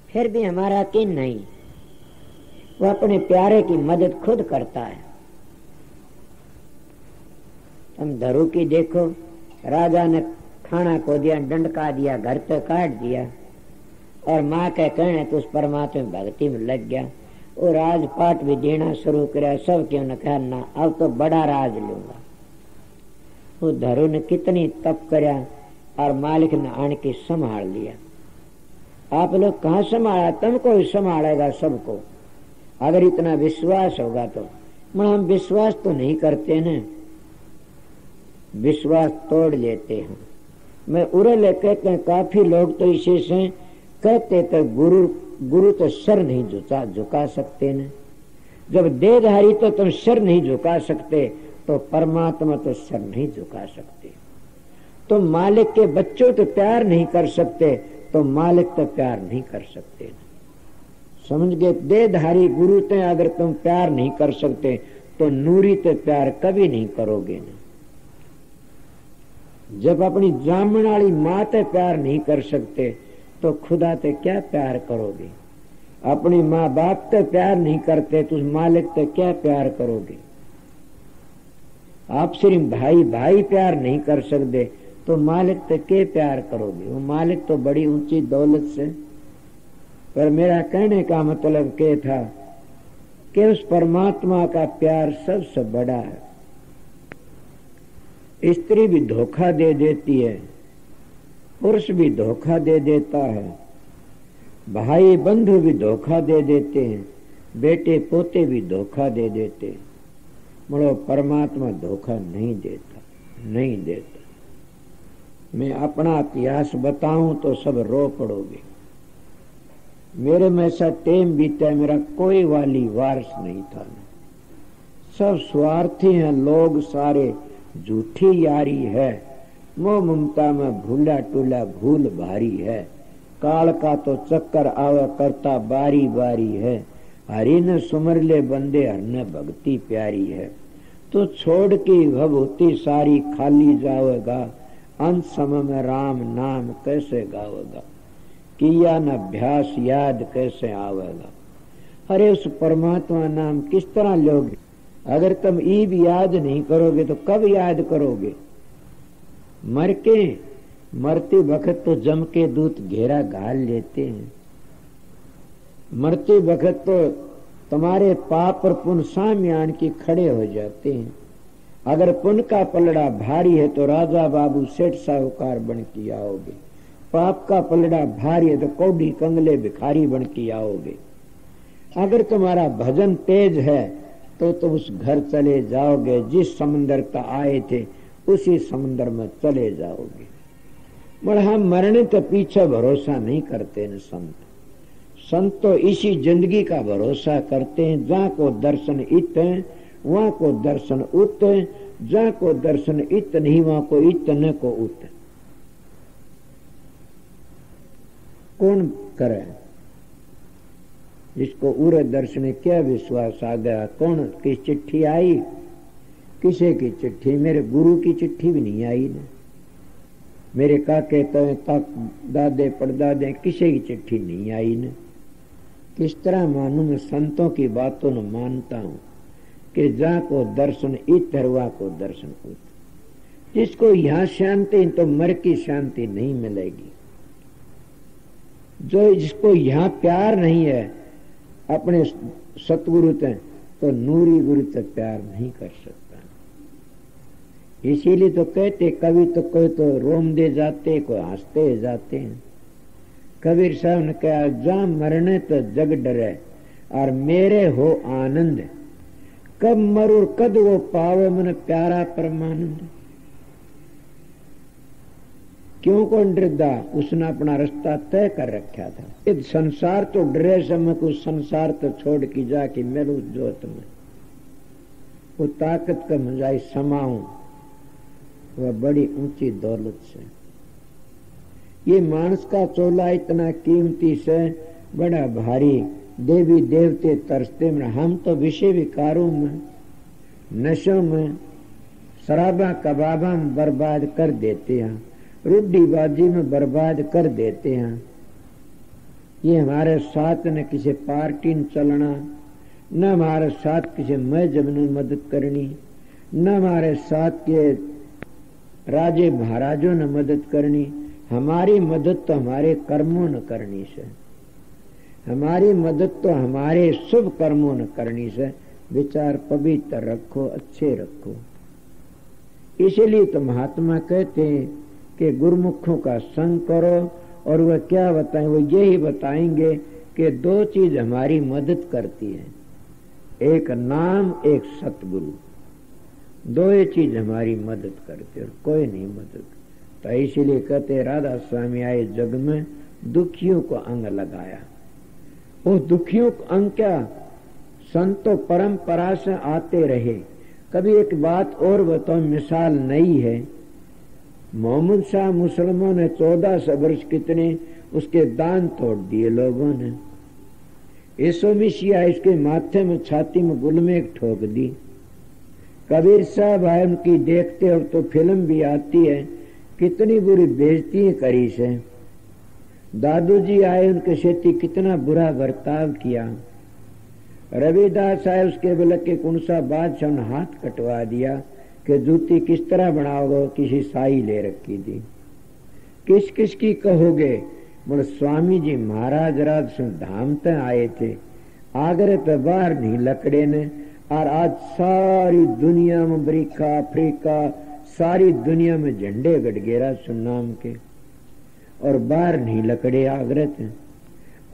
फिर भी हमारा किन नहीं, वो अपने प्यारे की मदद खुद करता है। तुम धरू की देखो, राजा ने खाना को दिया, डंडका दिया, घर पे काट दिया, और माँ के कहने तो उस परमात्मा भक्ति में लग गया। वो राजपाट भी देना शुरू किया। सब क्यों न कहना, अब तो बड़ा राज लूंगा। वो धरू ने कितनी तप करया और मालिक ने आन के संभाल लिया। आप लोग कहाँ संभाला, तुमको ही संभालेगा सबको, अगर इतना विश्वास होगा तो। मगर हम विश्वास तो नहीं करते न, विश्वास तोड़ लेते हैं। मैं उरे ले कहते हैं, काफी लोग तो इसे से कहते तो गुरु तो सर नहीं झुका सकते न। जब देहधारी तो तुम सर नहीं झुका सकते, तो परमात्मा तो सर नहीं झुका सकते। तुम मालिक के बच्चों तो प्यार नहीं कर सकते, तो मालिक तो प्यार नहीं कर सकते। समझ गए? देहधारी गुरु ते अगर तुम प्यार नहीं कर सकते, तो नूरी ते प्यार कभी नहीं करोगे न। जब अपनी जामन वाली माँ ते प्यार नहीं कर सकते, तो खुदा ते क्या प्यार करोगे? अपनी माँ बाप ते प्यार नहीं करते, तो उस मालिक ते क्या प्यार करोगे? आप सिर्फ भाई भाई प्यार नहीं कर सकते, तो मालिक ते के प्यार करोगे? वो मालिक तो बड़ी ऊंची दौलत से। पर मेरा कहने का मतलब क्या था कि उस परमात्मा का प्यार सबसे बड़ा है। स्त्री भी धोखा दे देती है, पुरुष भी धोखा दे देता है, भाई बंधु भी धोखा दे देते हैं, बेटे पोते भी धोखा दे देते हैं। मगर परमात्मा धोखा नहीं देता, नहीं देता। मैं अपना इतिहास बताऊं तो सब रो पड़ोगे। मेरे में ऐसा टेम बीता, मेरा कोई वाली वारिस नहीं था। सब स्वार्थी हैं लोग, सारे झूठी यारी है। मोह ममता में भूला टूला भूल भारी है। काल का तो चक्कर आवा करता बारी बारी है। हरि न सुमर ले बंदे, हर न भक्ति प्यारी है। तो छोड़ के भभूति सारी खाली जावेगा, अंत समय में राम नाम कैसे गावेगा। किया न अभ्यास याद कैसे आवेगा। अरे उस परमात्मा नाम किस तरह लोगे? अगर तुम ईब याद नहीं करोगे तो कब याद करोगे? मर के मरते वक्त तो जम के दूत घेरा घाल लेते हैं। मरते वक्त तो तुम्हारे पाप और पुण्य सामने आन के खड़े हो जाते हैं। अगर पुण्य का पलड़ा भारी है तो राजा बाबू सेठ साहूकार बन के आओगे। पाप का पलड़ा भारी है तो कौड़ी कंगले भिखारी बन के आओगे। अगर तुम्हारा भजन तेज है तो तुम उस घर चले जाओगे, जिस समंदर तक आए थे उसी समंदर में चले जाओगे। मगर हम मरने तो पीछे भरोसा नहीं करते न। संत तो इसी जिंदगी का भरोसा करते हैं। जहाँ को दर्शन इत है वहाँ को दर्शन उत है, जहाँ को दर्शन इत नहीं वहाँ को इत न को उत। कौन करे? जिसको उरे दर्शन क्या विश्वास आ गया। कौन की चिट्ठी आई? किसे की चिट्ठी? मेरे गुरु की चिट्ठी भी नहीं आई ना। मेरे काके तक दादे पड़दादे किसी की चिट्ठी नहीं आई ना। किस तरह मानूं मैं संतों की बातों न मानता हूँ कि जहाँ को दर्शन इतरवा को दर्शन उत। जिसको यहाँ शांति तो मर की शांति नहीं मिलेगी। जो जिसको यहाँ प्यार नहीं है अपने सतगुरु से, तो नूरी गुरु से प्यार नहीं कर सकता। इसीलिए तो कहते कवि तो कोई तो रोम दे जाते, कोई हंसते जाते हैं। कबीर साहब ने कहा, जा मरने तो जग डरे और मेरे हो आनंद। कब मरू कद वो पावे मन प्यारा परमानंद। क्यों कौन डरदा? उसने अपना रास्ता तय कर रखा था। इस संसार तो डरे समय को संसार तो छोड़ के जाके मेरू जोत में वो ताकत का मजाई समाऊं, वह बड़ी ऊंची दौलत से। ये मानस का चोला इतना कीमती से बड़ा भारी। देवी देवते तरसते में, हम तो विषय विकारों में, नशों में, शराबा कबाबा में बर्बाद कर देते हैं, रुड्डीबाजी में बर्बाद कर देते हैं। ये हमारे साथ न किसी पार्टी न चलना, न हमारे साथ किसी मजहब ने मदद करनी, न हमारे साथ के राजे महाराजों ने मदद करनी। हमारी मदद तो हमारे कर्मों न करनी से, हमारी मदद तो हमारे शुभ कर्मों न करनी से। विचार पवित्र रखो, अच्छे रखो। इसलिए तो महात्मा कहते हैं कि गुरुमुखों का संग करो, और वह क्या बताएं? वो यही बताएंगे कि दो चीज हमारी मदद करती है, एक नाम, एक सतगुरु। दो ये चीज हमारी मदद करती है और कोई नहीं मदद। तो इसीलिए कहते राधा स्वामी आए जग में, दुखियों को अंग लगाया। वो दुखियों को अंग क्या, संतों परंपरा से आते रहे। कभी एक बात और बताओ, मिसाल नई है। मोहम्मद शाह मुसलमानों ने 1400 वर्ष कितने उसके दान तोड़ दिए लोगों ने। यीशु मसीह इसके माथे में छाती में गुलमेक ठोक दी। कबीर साहब आए, उनकी देखते हो तो फिल्म भी आती है, कितनी बुरी बेइज्जती करी से। दादू जी आए, उनके सेती कितना बुरा बर्ताव किया। रविदास आए, उसके बलक के कुनसा बादशाह ने हाथ कटवा दिया कि जूती किस तरह बनाओगे, किसी साई ले रखी थी। किस किस की कहोगे? बोले स्वामी जी महाराज राज धाम तक आए थे, आगरे पे बाहर नहीं लकड़े ने, और आज सारी दुनिया में अमेरिका अफ्रीका सारी दुनिया में झंडे गड़गेरा सुनाम के, और बाहर नहीं लकड़े आगरे थे।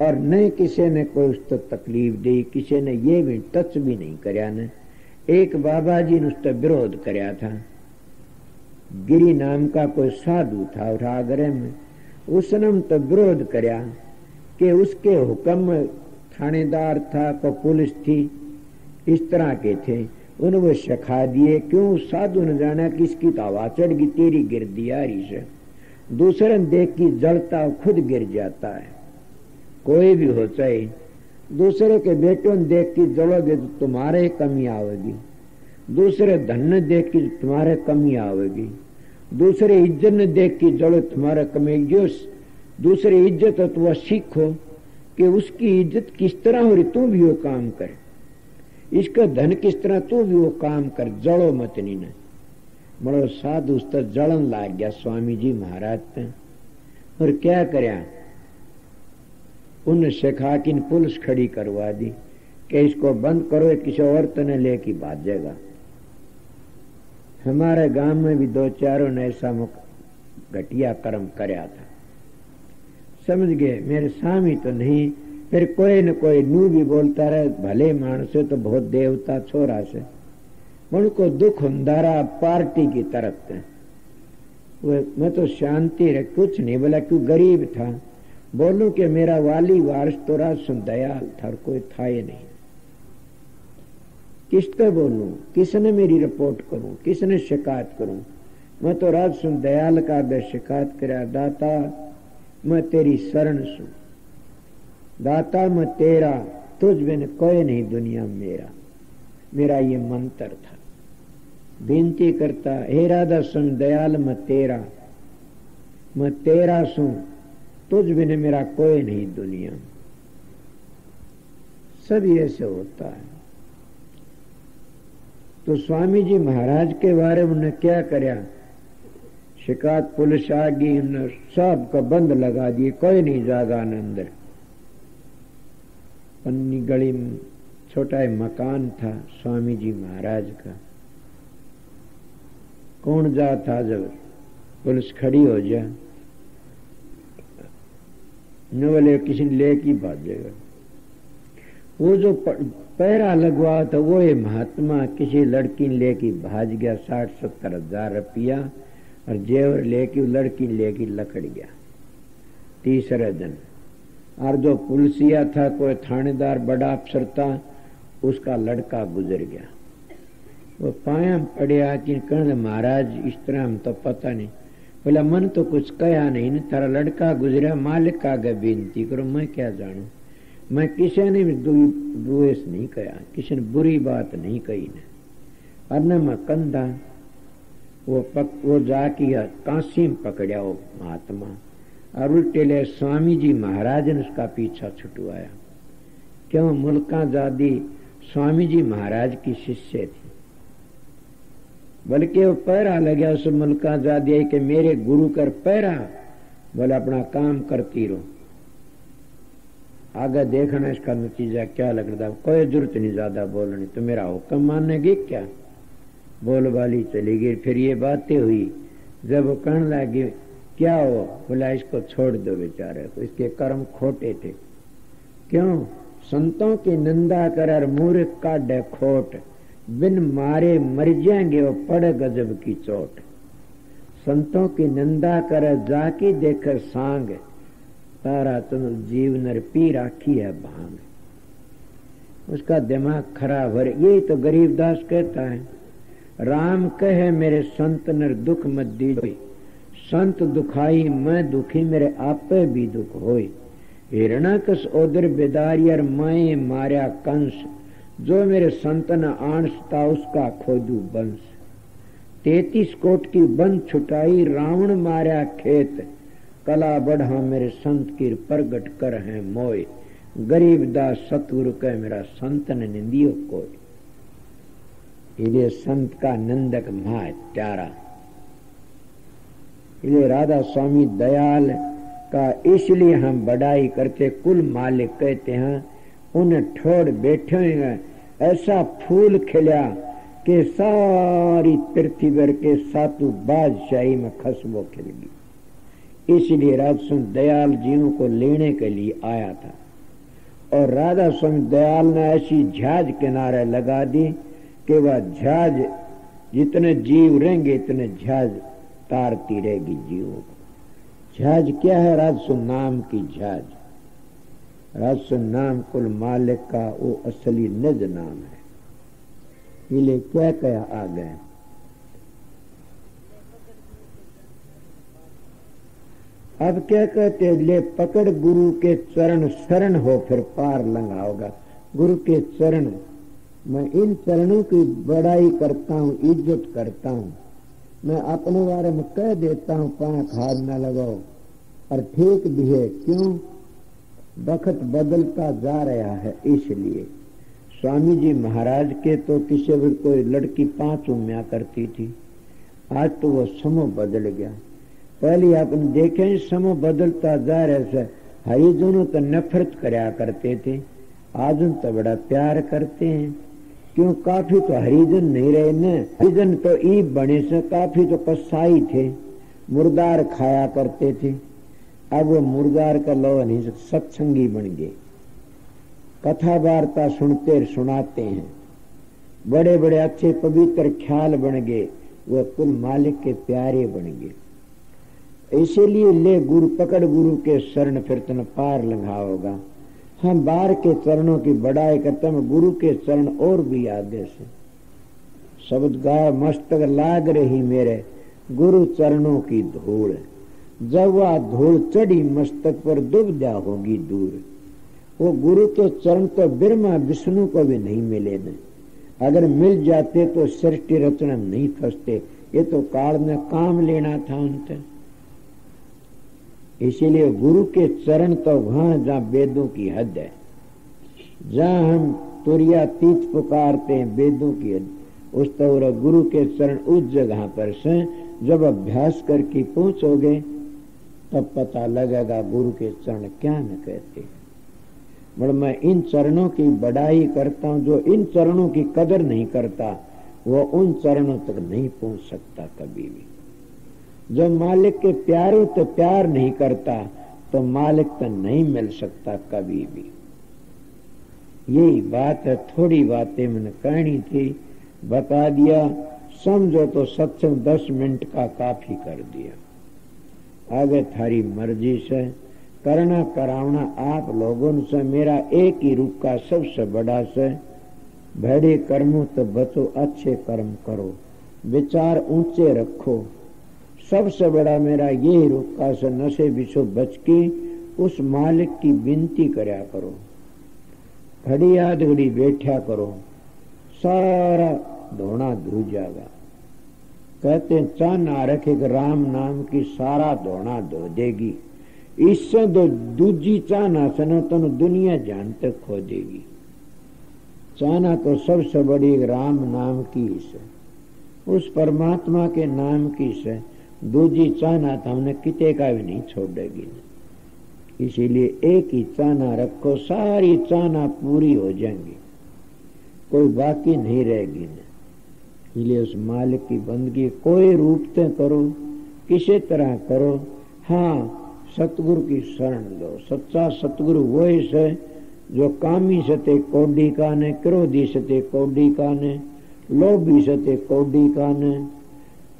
और न किसी ने कोई उस तो तकलीफ दी, किसी ने ये भी टच भी नहीं करया ने। एक बाबा जी ने उसका विरोध करया था। गिरी नाम का कोई साधु था और आगरे में, उसने तो विरोध करया कि उसके हुक्म थानेदार था, को पुलिस थी, इस तरह के थे, उन्हें वो सिखा दिए। क्यों? साधु ने जाना कि इसकी तो हवा चढ़ गई, तेरी गिर दिया से। दूसरे ने देख की जलता खुद गिर जाता है, कोई भी हो चाहे। दूसरे के बेटों ने देख की जलोगे तो तुम्हारे कमी आवेगी, दूसरे धन ने देख की तुम्हारे कमी आवेगी, दूसरे इज्जत ने देख की जलो तुम्हारे कमी। जो दूसरी इज्जत है तो वह सीखो कि उसकी इज्जत किस तरह हो रही, तू भी वो काम कर। इसका धन किस तरह, तू भी वो काम कर, जड़ो मत नहीं न। बड़ो साधु उस तक जलन लाग गया स्वामी जी महाराज पे। और क्या करया, उन सिखा की पुलिस खड़ी करवा दी कि इसको बंद करो, किसी औरत ने लेके भाजेगा। हमारे गांव में भी दो चारों ने ऐसा घटिया कर्म करया था, समझ गए। मेरे सामी तो नहीं, फिर कोई न कोई नू भी बोलता रहे, भले मानस से तो बहुत देवता छोरा से, उनको दुख हुंदारा पार्टी की तरफ से। मैं तो शांति रख, कुछ नहीं बोला, क्यों गरीब था। बोलूं कि मेरा वाली वारिस तो राज दयाल था, और कोई था ही नहीं। किससे बोलूं, किसने मेरी रिपोर्ट करूं, किसने शिकायत करूं? मैं तो राज दयाल का बे शिकायत करा, दाता मैं तेरी शरण सु, दाता मैं तेरा, तुझ बिन कोई नहीं दुनिया मेरा। मेरा ये मंत्र था। विनती करता, हे राधा सुन दयाल मैं तेरा सु, तुझ बिन मेरा कोई नहीं दुनिया। सब ऐसे होता है। तो स्वामी जी महाराज के बारे में उन्हें क्या करया, शिकायत पुलिस आ गई, उन्हें सब का बंद लगा दिए, कोई नहीं जागा अंदर। पन्नी गली में छोटा मकान था स्वामी जी महाराज का, कौन जाता जब पुलिस खड़ी हो जाए, न बोले किसी ने लेके भागेगा। वो जो पहरा लगवा था वो ये महात्मा किसी लड़की ने लेके भाज गया, 60-70 हजार रुपया और जेवर लेके लड़की लेके लकड़ गया तीसरे दिन। और जो पुलिसिया था, कोई थानेदार बड़ा अफसर था, उसका लड़का गुजर गया। वो पाया पड़िया कि कहने महाराज इस तरह हम तो पता नहीं। बोला मन तो कुछ कहा नहीं न, तारा लड़का गुजरा, मालिक आगे बेनती करो, मैं क्या जानू। मैं किसी ने भी द्वेष नहीं कहा, किसी ने बुरी बात नहीं कही न। और न मैं कंधा वो जाके काशी में पकड़िया वो महात्मा, और उल्टे ले स्वामी जी महाराज ने उसका पीछा छुटवाया। क्यों? मुल्का जादी स्वामी जी महाराज की शिष्य थी, बल्कि वो पैरा लगा उस मुल्का जादी कि मेरे गुरु कर पैरा, बोले अपना काम करती रहो, आगे देखना इसका नतीजा क्या लगता। कोई जरूरत नहीं ज्यादा बोलनी, तो मेरा हुक्म मानेगी क्या? बोल वाली चली गई। फिर ये बातें हुई, जब वो कहने लगी क्या हो, बोला इसको छोड़ दो बेचारे को, इसके कर्म खोटे थे। क्यों? संतों की निंदा कर मूर्ख काढ़े खोट, बिन मारे मर जाएंगे वो पड़ गजब की चोट। संतों की निंदा कर जाकी देकर सांग, तारा तुम जीव नर पी राखी है भांग। उसका दिमाग खराब हो रहा। यही तो गरीबदास कहता है, राम कहे मेरे संत नर दुख मत दीजिए, संत दुखाई मैं दुखी मेरे आपे भी दुख होई। हिरणाकस ओदर बेदारियर मैं मार्या कंस, जो मेरे संत न आंसता उसका खोदू बंश। 33 कोट की बन छुटाई, रावण मार्या खेत, कला बढ़ा मेरे संत की प्रगट कर है मोय। गरीबदास सतगुरु कह मेरा संत ने निंदियो कोई। इसलिए संत का नंदक महा प्यारा। इसलिए राधा स्वामी दयाल का इसलिए हम बड़ाई करते, कुल मालिक कहते हैं। उन ठोड़ बैठे हैं, ऐसा फूल खिला कि सारी पृथ्वी भर के सातों बादशाही में खुशबू खिल गई। इसलिए राधा स्वामी दयाल जीवों को लेने के लिए आया था, और राधा स्वामी दयाल ने ऐसी झाज किनारे लगा दी कि वह झाज जितने जीव रहेंगे इतने झाज तारती रहेगी जीवों को। झाज क्या है? राजस्व नाम की झाज। राजस्व नाम कुल मालिक का वो असली निज नाम है। इसलिए क्या कहा आगे, अब क्या कहते, ले पकड़ गुरु के चरण शरण हो फिर पार लंघाओगा। गुरु के चरण, मैं इन चरणों की बड़ाई करता हूँ, इज्जत करता हूँ। मैं अपने बारे में कह देता हूँ, पांख हाथ न लगाओ, और ठीक भी है। क्यों? वक्त बदलता जा रहा है। इसलिए स्वामी जी महाराज के तो किसी भी कोई लड़की 5 उम्या करती थी, आज तो वो समय बदल गया। पहले आपने देखे समय बदलता जा रहा है। हरिजनों तो नफरत करया करते थे, आज उन तो बड़ा प्यार करते हैं। क्यों? काफी तो हरिजन नहीं रहे न, हरिजन तो ईब बने से, काफी तो कसाई थे, मुर्दार खाया करते थे। अब वो मुर्दार का लो नहीं, सत्संगी बन गए, कथा वार्ता सुनते सुनाते हैं, बड़े बड़े अच्छे पवित्र ख्याल बन गए, वो कुल मालिक के प्यारे बन गए। इसीलिए ले गुरु पकड़ गुरु के शरण फिर तन पार लंघाओगा। हम बाहर के चरणों की बड़ाई करते हैं, गुरु के चरण और भी आगे से। शब्द गाय मस्तक लाग रही मेरे गुरु चरणों की धूल, जब वह धूल चढ़ी मस्तक पर दुविधा होगी दूर। वो गुरु के चरण तो ब्रह्मा विष्णु को भी नहीं मिले न, अगर मिल जाते तो सृष्टि रचना नहीं फंसते। ये तो काल ने काम लेना था उनसे। इसीलिए गुरु के चरण तो वहां जहाँ वेदों की हद है, जहाँ हम तुर्यातीत पुकारते हैं वेदों की हद, उस तरह गुरु के चरण उस जगह पर से जब अभ्यास करके पहुंचोगे तब पता लगेगा गुरु के चरण क्या न कहते। बड़ मैं इन चरणों की बड़ाई करता हूँ। जो इन चरणों की कदर नहीं करता वो उन चरणों तक नहीं पहुंच सकता कभी भी। जो मालिक के प्यारों तो प्यार नहीं करता तो मालिक तो नहीं मिल सकता कभी भी। यही बात है। थोड़ी बातें मैंने कहनी थी, बता दिया। समझो तो सत्संग 10 मिनट का काफी कर दिया। आगे थारी मर्जी से करना करावना आप लोगों से। मेरा एक ही रूप का सबसे बड़ा से, भैड़े कर्मों तो बचो, अच्छे कर्म करो, विचार ऊंचे रखो। सबसे बड़ा मेरा यही रूप का से, नशे विषो बच के उस मालिक की विनती करया करो, घड़ी आध घड़ी बैठा करो, सारा धोना धो जाएगा। कहते चाह ना रखे कि राम नाम की सारा धोना धो देगी। इससे तो दूजी चाहना सनातन दुनिया जान तक खो देगी। चाहना तो सबसे बड़ी राम नाम की से, उस परमात्मा के नाम की से दूजी चाहना तो हमने किते का भी नहीं छोड़ेगी। इसीलिए एक ही चाहना रखो, सारी चाहना पूरी हो जाएंगी, कोई बाकी नहीं रहेगी। इसलिए उस मालिक की बंदगी कोई रूप से करो, किसी तरह करो, हाँ सतगुरु की शरण लो। सच्चा सतगुरु वही है जो कामी सते कौडी का ने, क्रोधी सते कौडी का ने, लोभी सते कौडी का ने,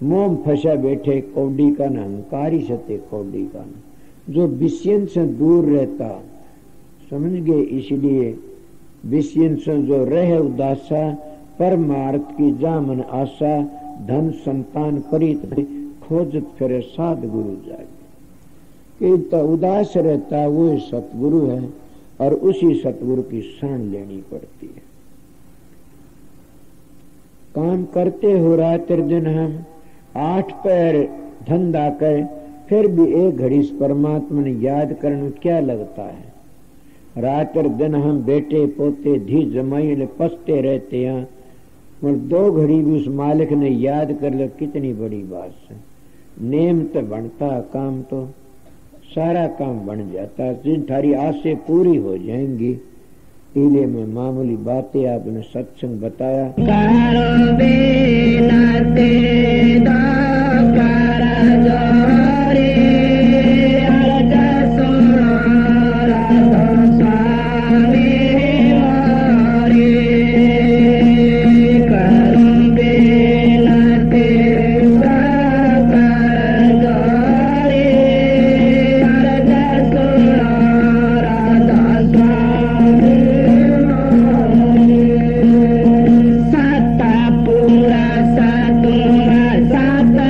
मोम फंसा बैठे कौडी का ने, अहंकारी सते कौडी का ने। जो विषयन से दूर रहता, समझ गए, इसलिए विषयन से जो रहे उदासा, परमार्थ की जामन आशा, धन संतान परित खोजत फिरे साध गुरु जागे। कि तो उदास रहता वो सतगुरु है और उसी सतगुरु की शरण लेनी पड़ती है। काम करते हो रात दिन हम 8 पैर धंधा कर, फिर भी एक घड़ी इस परमात्मा ने याद करने में क्या लगता है। रात दिन हम बेटे पोते धी जमाई पसते रहते हैं, और 2 घड़ी भी उस मालिक ने याद कर लो, कितनी बड़ी बात है। नेम तो बनता, काम तो सारा काम बन जाता, जिन थारी आशे पूरी हो जाएंगी। इसलिए मैं मामूली बातें आपने सत्संग बताया। साता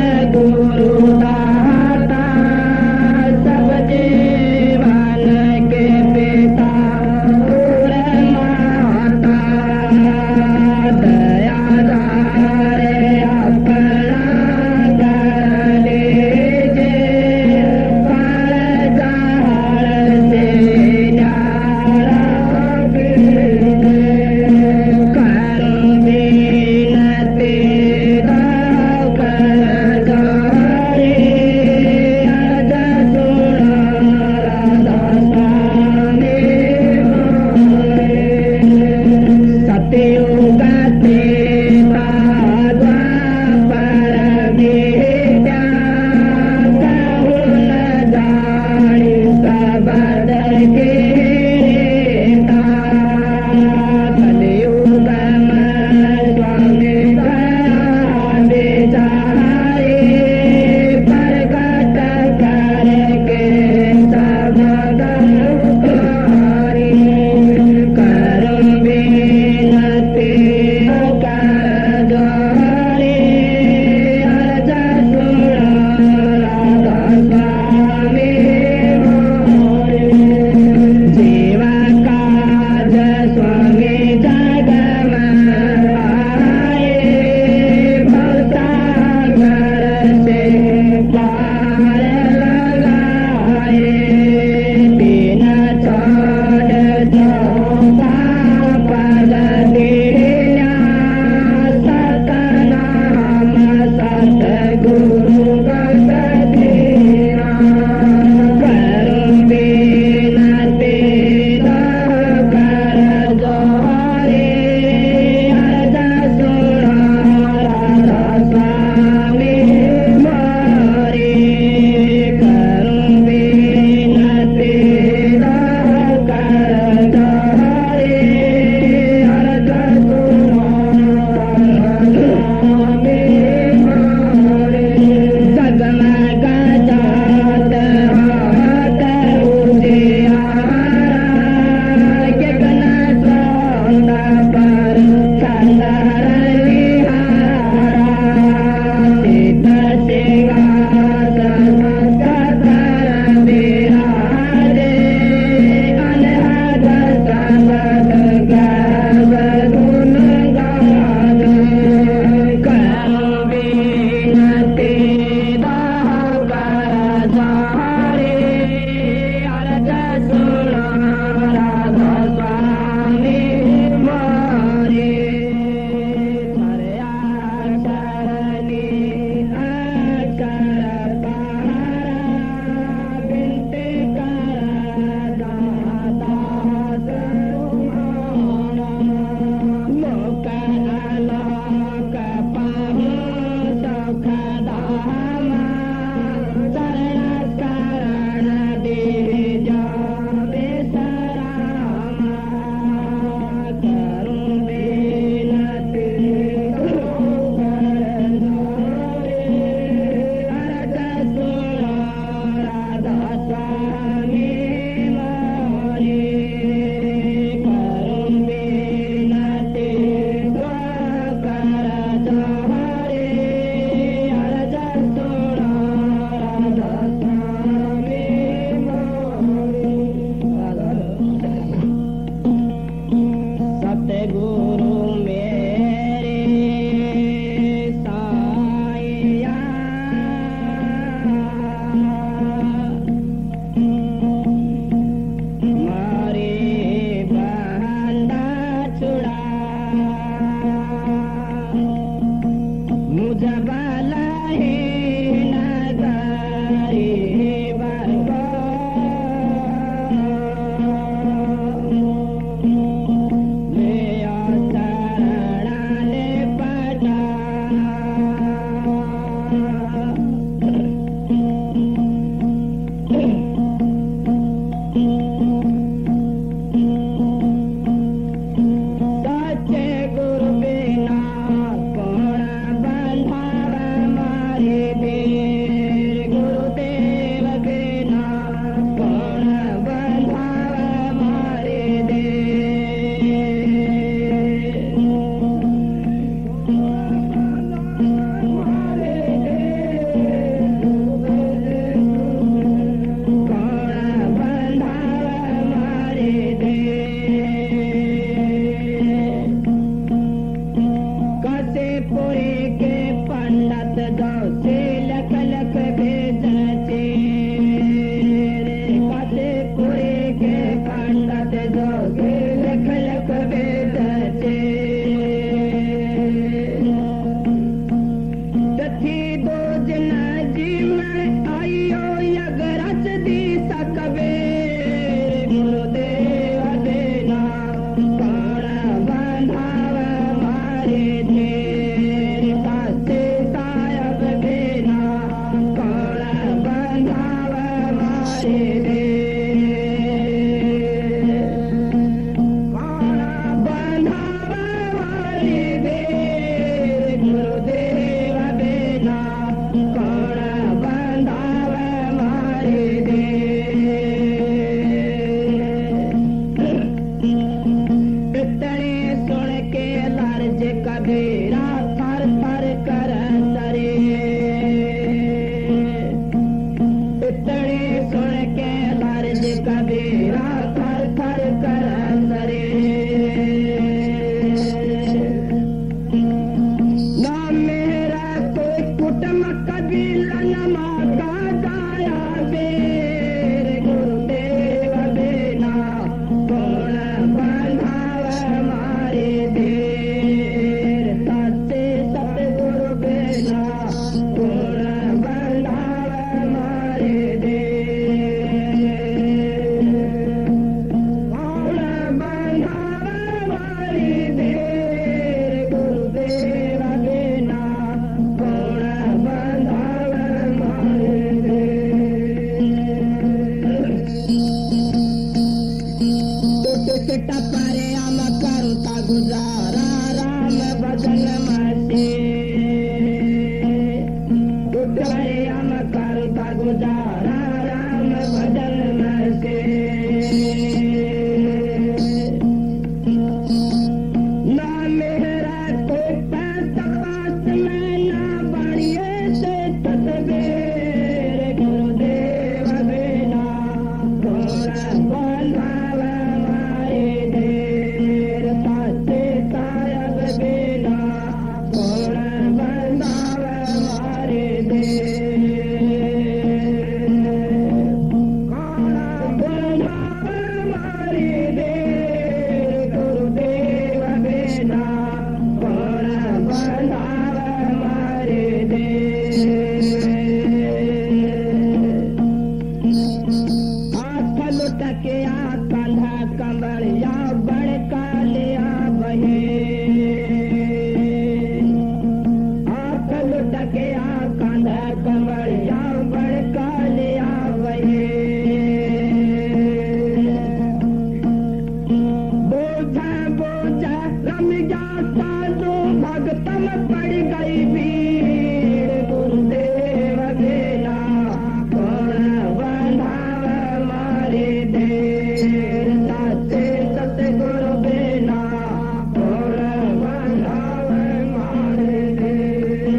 लुटकिया कंधा कंबड़िया बड़का लिया बहे आप लुटकिया कंधा कंबड़िया बड़का लिया बहे बोझा बोझा रमिया साधु भगत में पड़ गई भीड़ गुरुदेव बेला कौन बंधाव मारे देर साचे सतगुरु बेला कौन बंधाव मारे देर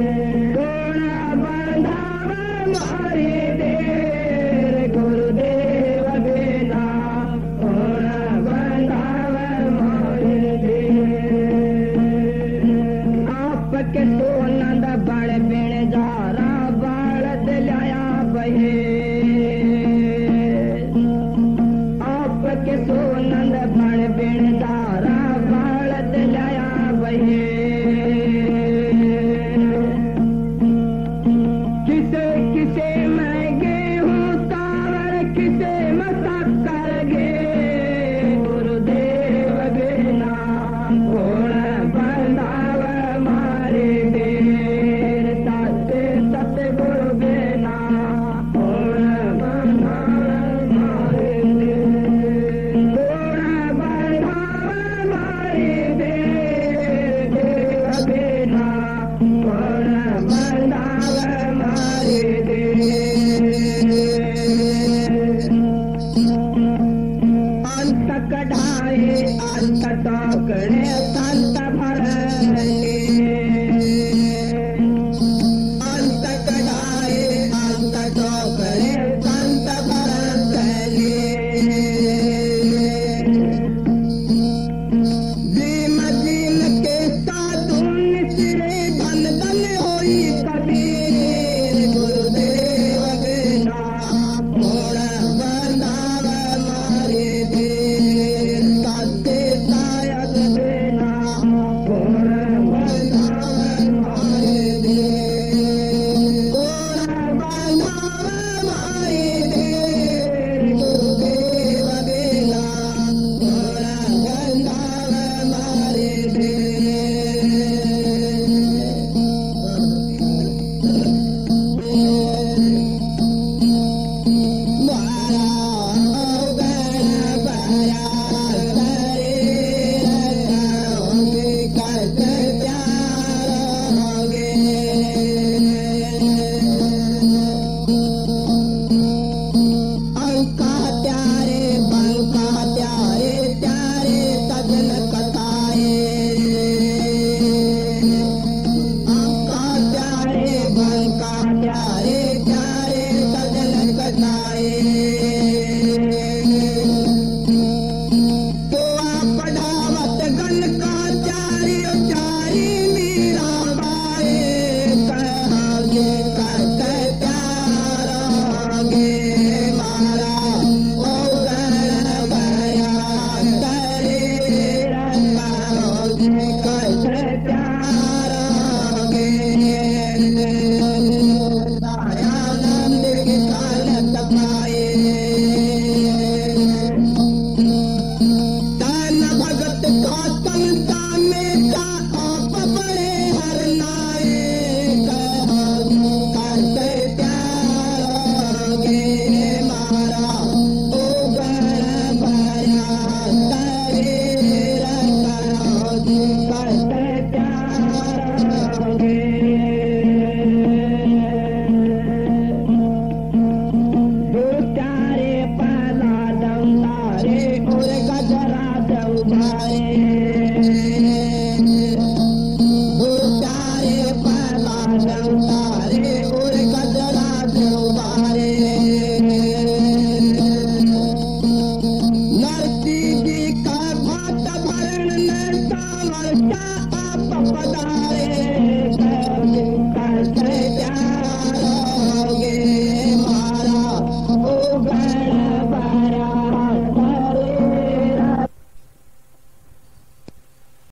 कौन बंधाव मारे देर गुरुदेव बेला कौन बंधाव मारे देर आपके सोनंद बड़ बिण जारा बालद लाया बहे आपके सोनंद बड़ बिण जारा बालद लाया बहे किसे किसे मैं गेहूं तावर किसे मशक्कर गे गुरुदेव बिना कौन बंधाव मारे देर साचे सतगुरु बिना कौन बंधाव मारे देर कौन बंधाव मारे देर देव बिना कौन बंधाव मारे देर अंत कढ़ाए अंत टोकरे